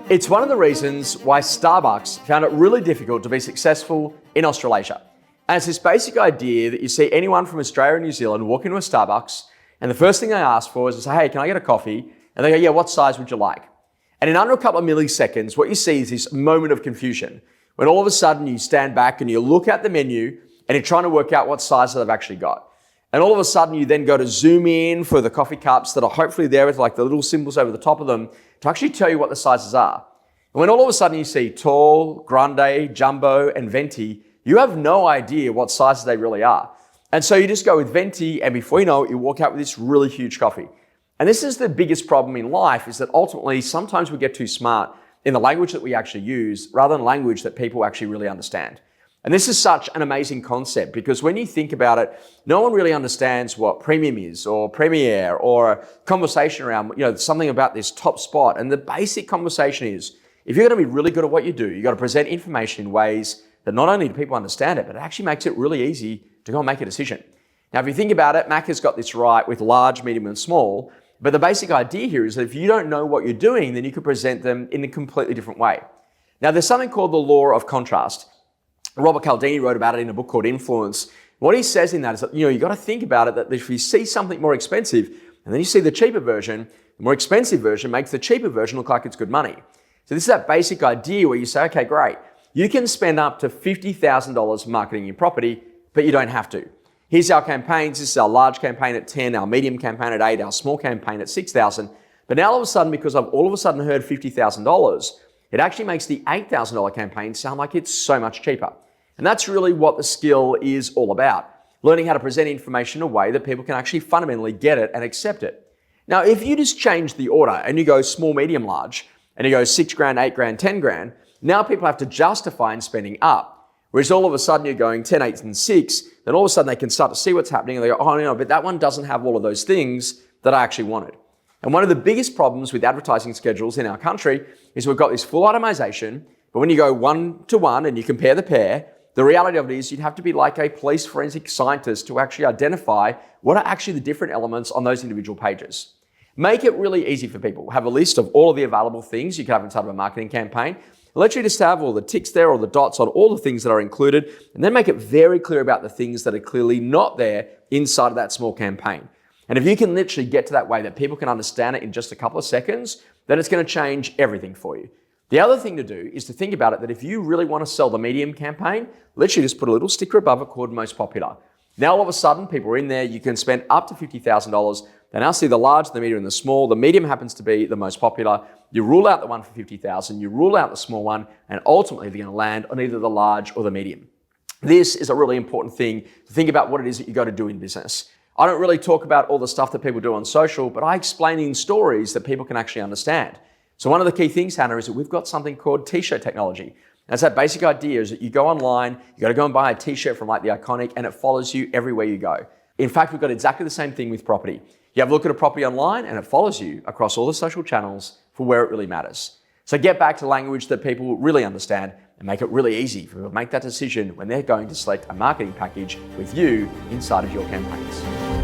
It's one of the reasons why Starbucks found it really difficult to be successful in Australasia. And it's this basic idea that you see anyone from Australia and New Zealand walk into a Starbucks, and the first thing they ask for is, hey, can I get a coffee? And they go, yeah, what size would you like? And in under a couple of milliseconds, what you see is this moment of confusion, when all of a sudden you stand back and you look at the menu and you're trying to work out what size they've actually got. And all of a sudden you then go to zoom in for the coffee cups that are hopefully there with like the little symbols over the top of them to actually tell you what the sizes are. And when all of a sudden you see tall, grande, jumbo, and venti, you have no idea what sizes they really are. And so you just go with venti, and before you know it, you walk out with this really huge coffee. And this is the biggest problem in life, is that ultimately sometimes we get too smart in the language that we actually use rather than language that people actually really understand. And this is such an amazing concept, because when you think about it, no one really understands what premium is or premiere or a conversation around, something about this top spot. And the basic conversation is, if you're going to be really good at what you do, you've got to present information in ways that not only do people understand it, but it actually makes it really easy to go and make a decision. Now, if you think about it, Mac has got this right with large, medium, and small. But the basic idea here is that if you don't know what you're doing, then you could present them in a completely different way. Now, there's something called the law of contrast. Robert Cialdini wrote about it in a book called Influence. What he says in that is that, you've got to think about it, that if you see something more expensive and then you see the cheaper version, the more expensive version makes the cheaper version look like it's good money. So this is that basic idea where you say, okay, great. You can spend up to $50,000 marketing your property, but you don't have to. Here's our campaigns. This is our large campaign at 10, our medium campaign at 8, our small campaign at 6,000. But now all of a sudden, because I've all of a sudden heard $50,000, it actually makes the $8,000 campaign sound like it's so much cheaper. And that's really what the skill is all about. Learning how to present information in a way that people can actually fundamentally get it and accept it. Now, if you just change the order and you go small, medium, large, and you go $6,000, $8,000, $10,000, now people have to justify in spending up. Whereas all of a sudden you're going 10, 8, and 6, then all of a sudden they can start to see what's happening and they go, oh no, but that one doesn't have all of those things that I actually wanted. And one of the biggest problems with advertising schedules in our country is we've got this full itemization, but when you go 1-to-1 and you compare the pair, the reality of it is you'd have to be like a police forensic scientist to actually identify what are actually the different elements on those individual pages. Make it really easy for people. Have a list of all of the available things you can have inside of a marketing campaign. Let you just have all the ticks there or the dots on all the things that are included, and then make it very clear about the things that are clearly not there inside of that small campaign. And if you can literally get to that way that people can understand it in just a couple of seconds, then it's going to change everything for you. The other thing to do is to think about it that if you really want to sell the medium campaign, literally just put a little sticker above it called most popular. Now all of a sudden people are in there, you can spend up to $50,000. They now see the large, the medium, and the small. The medium happens to be the most popular. You rule out the one for $50,000, you rule out the small one, and ultimately they're going to land on either the large or the medium. This is a really important thing to think about what it is that you got to do in business. I don't really talk about all the stuff that people do on social, but I explain in stories that people can actually understand. So one of the key things, Hannah, is that we've got something called t-shirt technology. That's that basic idea is that you go online, you got to go and buy a t-shirt from like the Iconic, and it follows you everywhere you go. In fact, we've got exactly the same thing with property. You have a look at a property online and it follows you across all the social channels for where it really matters. So get back to language that people really understand and make it really easy for people to make that decision when they're going to select a marketing package with you inside of your campaigns.